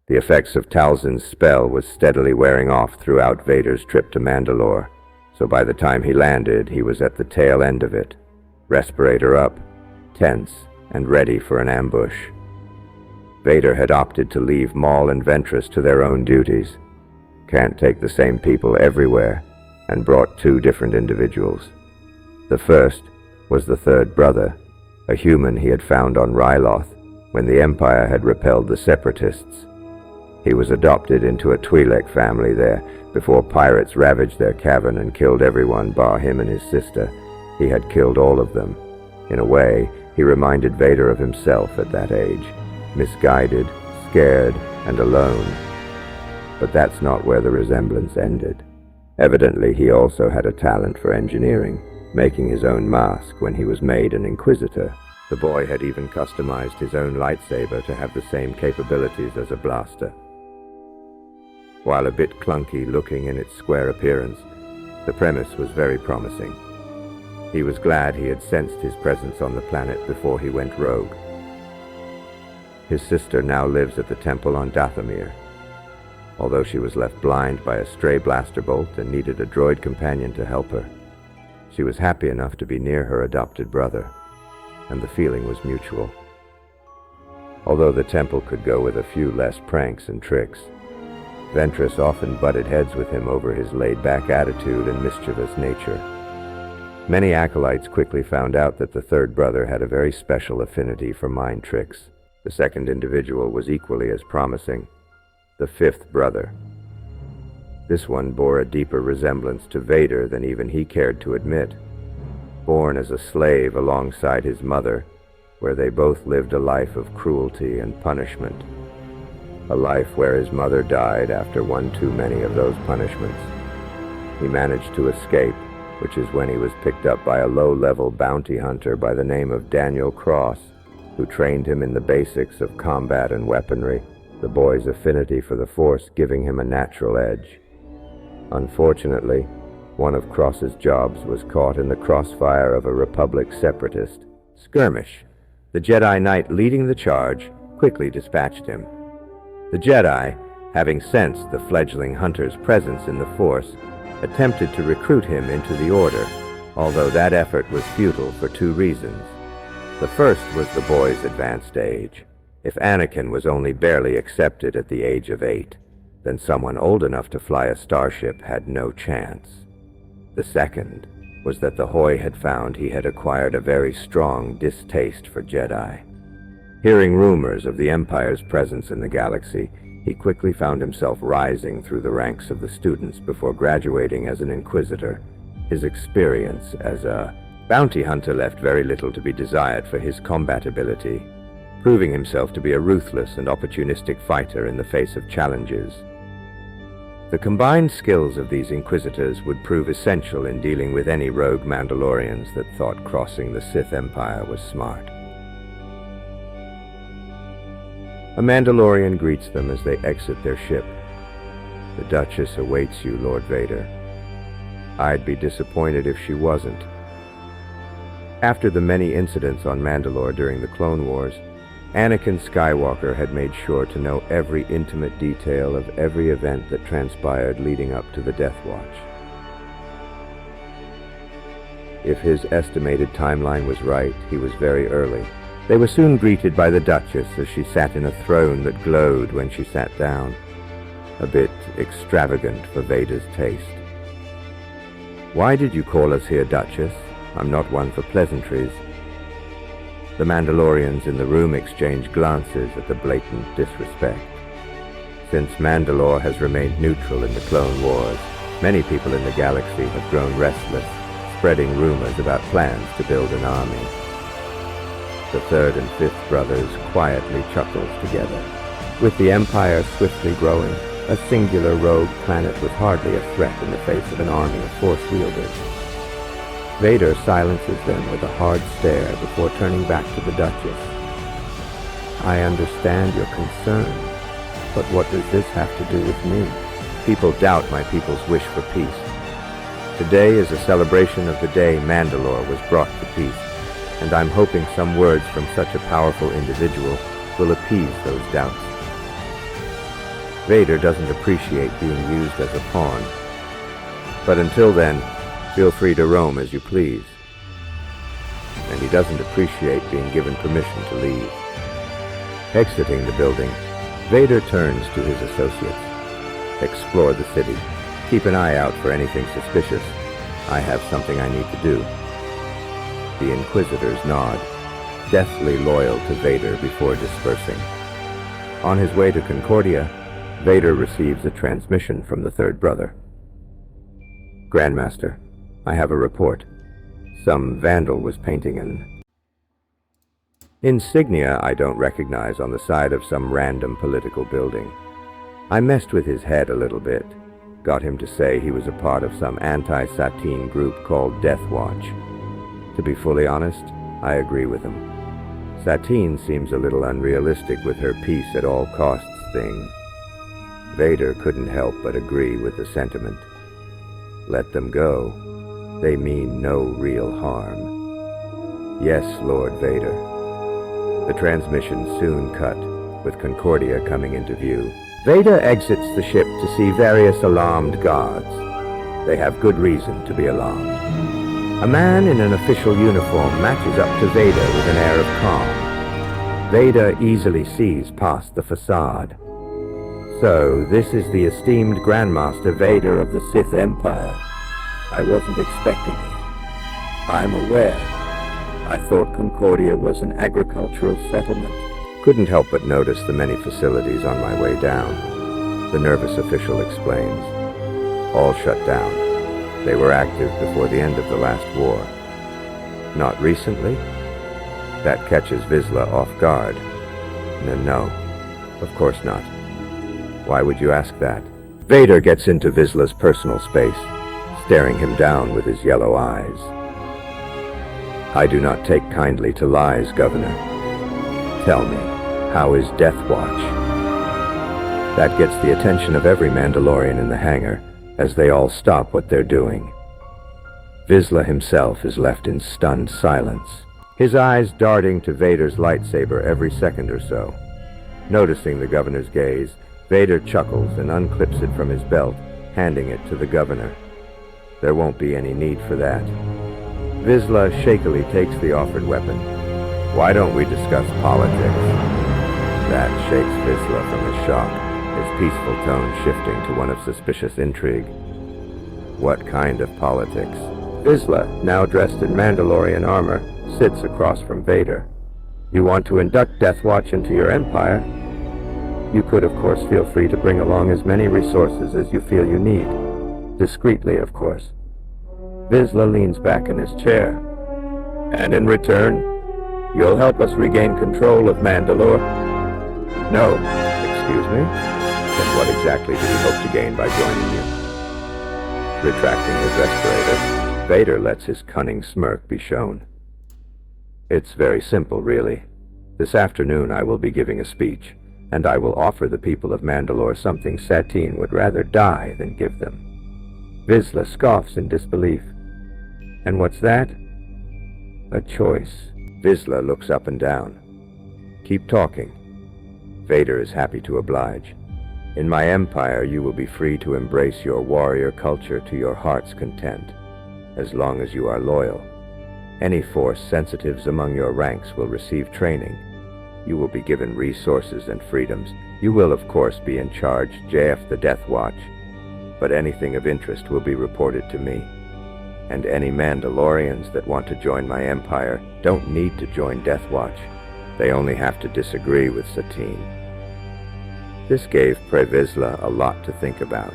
The effects of Talzin's spell was steadily wearing off throughout Vader's trip to Mandalore, so by the time he landed, he was at the tail end of it, respirator up, tense, and ready for an ambush. Vader had opted to leave Maul and Ventress to their own duties. Can't take the same people everywhere, and brought two different individuals. The first was the third brother, a human he had found on Ryloth when the Empire had repelled the Separatists. He was adopted into a Twi'lek family there before pirates ravaged their cavern and killed everyone bar him and his sister. He had killed all of them. In a way, he reminded Vader of himself at that age, misguided, scared, and alone. But that's not where the resemblance ended. Evidently, he also had a talent for engineering, making his own mask when he was made an inquisitor. The boy had even customized his own lightsaber to have the same capabilities as a blaster. While a bit clunky looking in its square appearance, the premise was very promising. He was glad he had sensed his presence on the planet before he went rogue. His sister now lives at the temple on Dathomir. Although she was left blind by a stray blaster bolt and needed a droid companion to help her, she was happy enough to be near her adopted brother, and the feeling was mutual. Although the temple could go with a few less pranks and tricks, Ventress often butted heads with him over his laid-back attitude and mischievous nature. Many acolytes quickly found out that the third brother had a very special affinity for mind tricks. The second individual was equally as promising, the fifth brother. This one bore a deeper resemblance to Vader than even he cared to admit. Born as a slave alongside his mother, where they both lived a life of cruelty and punishment. A life where his mother died after one too many of those punishments. He managed to escape, which is when he was picked up by a low-level bounty hunter by the name of Daniel Cross, who trained him in the basics of combat and weaponry, the boy's affinity for the Force giving him a natural edge. Unfortunately, one of Cross's jobs was caught in the crossfire of a Republic separatist. Skirmish. The Jedi Knight leading the charge quickly dispatched him. The Jedi, having sensed the fledgling hunter's presence in the Force, attempted to recruit him into the Order, although that effort was futile for two reasons. The first was the boy's advanced age. If Anakin was only barely accepted at the age of 8, then someone old enough to fly a starship had no chance. The second was that the Hoy had found he had acquired a very strong distaste for Jedi. Hearing rumors of the Empire's presence in the galaxy, he quickly found himself rising through the ranks of the students before graduating as an inquisitor. His experience as a bounty hunter left very little to be desired for his combat ability, proving himself to be a ruthless and opportunistic fighter in the face of challenges. The combined skills of these inquisitors would prove essential in dealing with any rogue Mandalorians that thought crossing the Sith Empire was smart. A Mandalorian greets them as they exit their ship. "The Duchess awaits you, Lord Vader." I'd be disappointed if she wasn't. After the many incidents on Mandalore during the Clone Wars, Anakin Skywalker had made sure to know every intimate detail of every event that transpired leading up to the Death Watch. If his estimated timeline was right, he was very early. They were soon greeted by the Duchess as she sat in a throne that glowed when she sat down, a bit extravagant for Vader's taste. "Why did you call us here, Duchess? I'm not one for pleasantries." The Mandalorians in the room exchanged glances at the blatant disrespect. Since Mandalore has remained neutral in the Clone Wars, many people in the galaxy have grown restless, spreading rumors about plans to build an army. The third and fifth brothers quietly chuckled together. With the Empire swiftly growing, a singular rogue planet was hardly a threat in the face of an army of Force wielders. Vader silences them with a hard stare before turning back to the Duchess. "I understand your concern, but what does this have to do with me? People doubt my people's wish for peace. Today is a celebration of the day Mandalore was brought to peace, and I'm hoping some words from such a powerful individual will appease those doubts." Vader doesn't appreciate being used as a pawn. But until then, feel free to roam as you please. And he doesn't appreciate being given permission to leave. Exiting the building, Vader turns to his associates. Explore the city. Keep an eye out for anything suspicious. I have something I need to do. The inquisitors nod, deathly loyal to Vader before dispersing. On his way to Concordia, Vader receives a transmission from the third brother. Grandmaster, I have a report. Some vandal was painting an insignia I don't recognize on the side of some random political building. I messed with his head a little bit, got him to say he was a part of some anti-Satine group called Death Watch. To be fully honest, I agree with him. Satine seems a little unrealistic with her peace at all costs thing. Vader couldn't help but agree with the sentiment. Let them go. They mean no real harm. Yes, Lord Vader. The transmission soon cut, with Concordia coming into view. Vader exits the ship to see various alarmed guards. They have good reason to be alarmed. A man in an official uniform matches up to Vader with an air of calm. Vader easily sees past the facade. So, this is the esteemed Grandmaster Vader of the Sith Empire. I wasn't expecting it. I'm aware. I thought Concordia was an agricultural settlement. Couldn't help but notice the many facilities on my way down. The nervous official explains. All shut down. They were active before the end of the last war. Not recently? That catches Vizsla off guard. No, of course not. Why would you ask that? Vader gets into Vizsla's personal space, staring him down with his yellow eyes. I do not take kindly to lies, Governor. Tell me, how is Death Watch? That gets the attention of every Mandalorian in the hangar, as they all stop what they're doing. Vizsla himself is left in stunned silence, his eyes darting to Vader's lightsaber every second or so. Noticing the Governor's gaze, Vader chuckles and unclips it from his belt, handing it to the Governor. There won't be any need for that. Vizsla shakily takes the offered weapon. Why don't we discuss politics? That shakes Vizsla from his shock, his peaceful tone shifting to one of suspicious intrigue. What kind of politics? Vizsla, now dressed in Mandalorian armor, sits across from Vader. You want to induct Death Watch into your empire? You could, of course, feel free to bring along as many resources as you feel you need. Discreetly, of course. Vizsla leans back in his chair. And in return, you'll help us regain control of Mandalore? No. Excuse me? Then what exactly did he hope to gain by joining you? Retracting his respirator, Vader lets his cunning smirk be shown. It's very simple, really. This afternoon I will be giving a speech, and I will offer the people of Mandalore something Satine would rather die than give them. Vizsla scoffs in disbelief. And what's that? A choice. Vizsla looks up and down. Keep talking. Vader is happy to oblige. In my empire, you will be free to embrace your warrior culture to your heart's content, as long as you are loyal. Any Force sensitives among your ranks will receive training. You will be given resources and freedoms. You will, of course, be in charge, JF the Death Watch, but anything of interest will be reported to me. And any Mandalorians that want to join my empire don't need to join Death Watch. They only have to disagree with Satine. This gave Vizsla a lot to think about.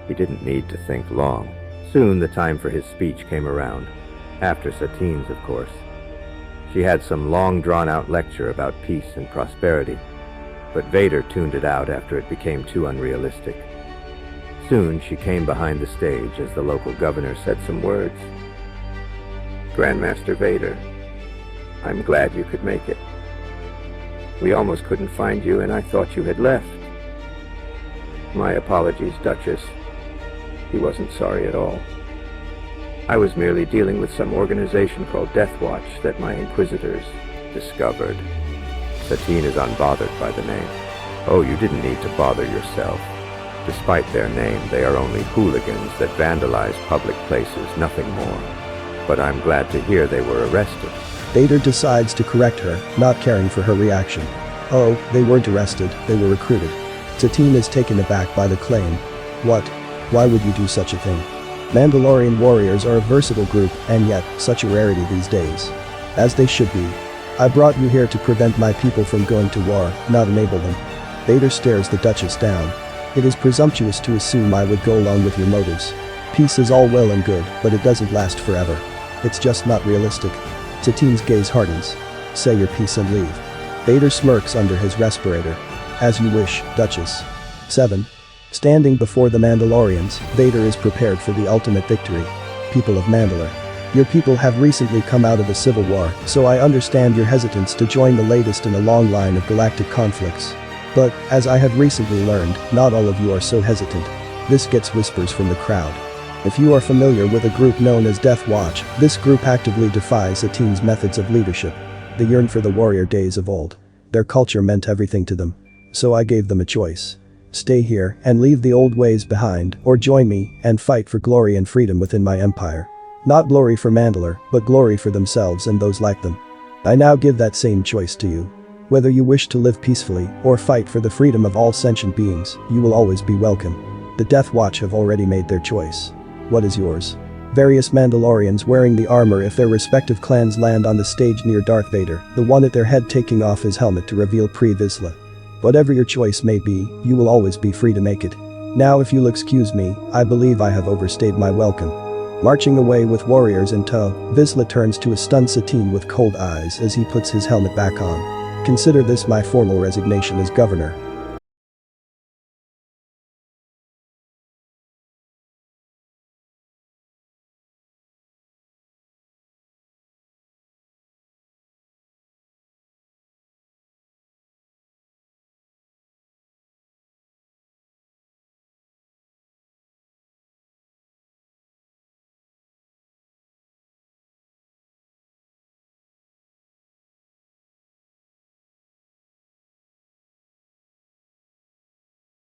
He didn't need to think long. Soon the time for his speech came around. After Satine's, of course. She had some long drawn-out lecture about peace and prosperity, but Vader tuned it out after it became too unrealistic. Soon she came behind the stage as the local governor said some words. Grandmaster Vader, I'm glad you could make it. We almost couldn't find you, and I thought you had left. My apologies, Duchess. He wasn't sorry at all. I was merely dealing with some organization called Death Watch that my inquisitors discovered. Satine is unbothered by the name. Oh, you didn't need to bother yourself. Despite their name, they are only hooligans that vandalize public places, nothing more. But I'm glad to hear they were arrested. Vader decides to correct her, not caring for her reaction. Oh, they weren't arrested, they were recruited. Satine is taken aback by the claim. What? Why would you do such a thing? Mandalorian warriors are a versatile group, and yet, such a rarity these days. As they should be. I brought you here to prevent my people from going to war, not enable them. Vader stares the Duchess down. It is presumptuous to assume I would go along with your motives. Peace is all well and good, but it doesn't last forever. It's just not realistic. Satine's gaze hardens. Say your piece and leave. Vader smirks under his respirator. As you wish, Duchess. 7. Standing before the Mandalorians, Vader is prepared for the ultimate victory. People of Mandalore. Your people have recently come out of a civil war, so I understand your hesitance to join the latest in a long line of galactic conflicts. But, as I have recently learned, not all of you are so hesitant. This gets whispers from the crowd. If you are familiar with a group known as Death Watch, this group actively defies Satine's methods of leadership. They yearn for the warrior days of old. Their culture meant everything to them. So I gave them a choice. Stay here and leave the old ways behind, or join me and fight for glory and freedom within my empire. Not glory for Mandalore, but glory for themselves and those like them. I now give that same choice to you. Whether you wish to live peacefully or fight for the freedom of all sentient beings, you will always be welcome. The Death Watch have already made their choice. What is yours? Various Mandalorians wearing the armor if their respective clans land on the stage near Darth Vader, the one at their head taking off his helmet to reveal Pre Vizsla. Whatever your choice may be, you will always be free to make it. Now if you'll excuse me, I believe I have overstayed my welcome. Marching away with warriors in tow, Vizsla turns to a stunned Satine with cold eyes as he puts his helmet back on. Consider this my formal resignation as governor.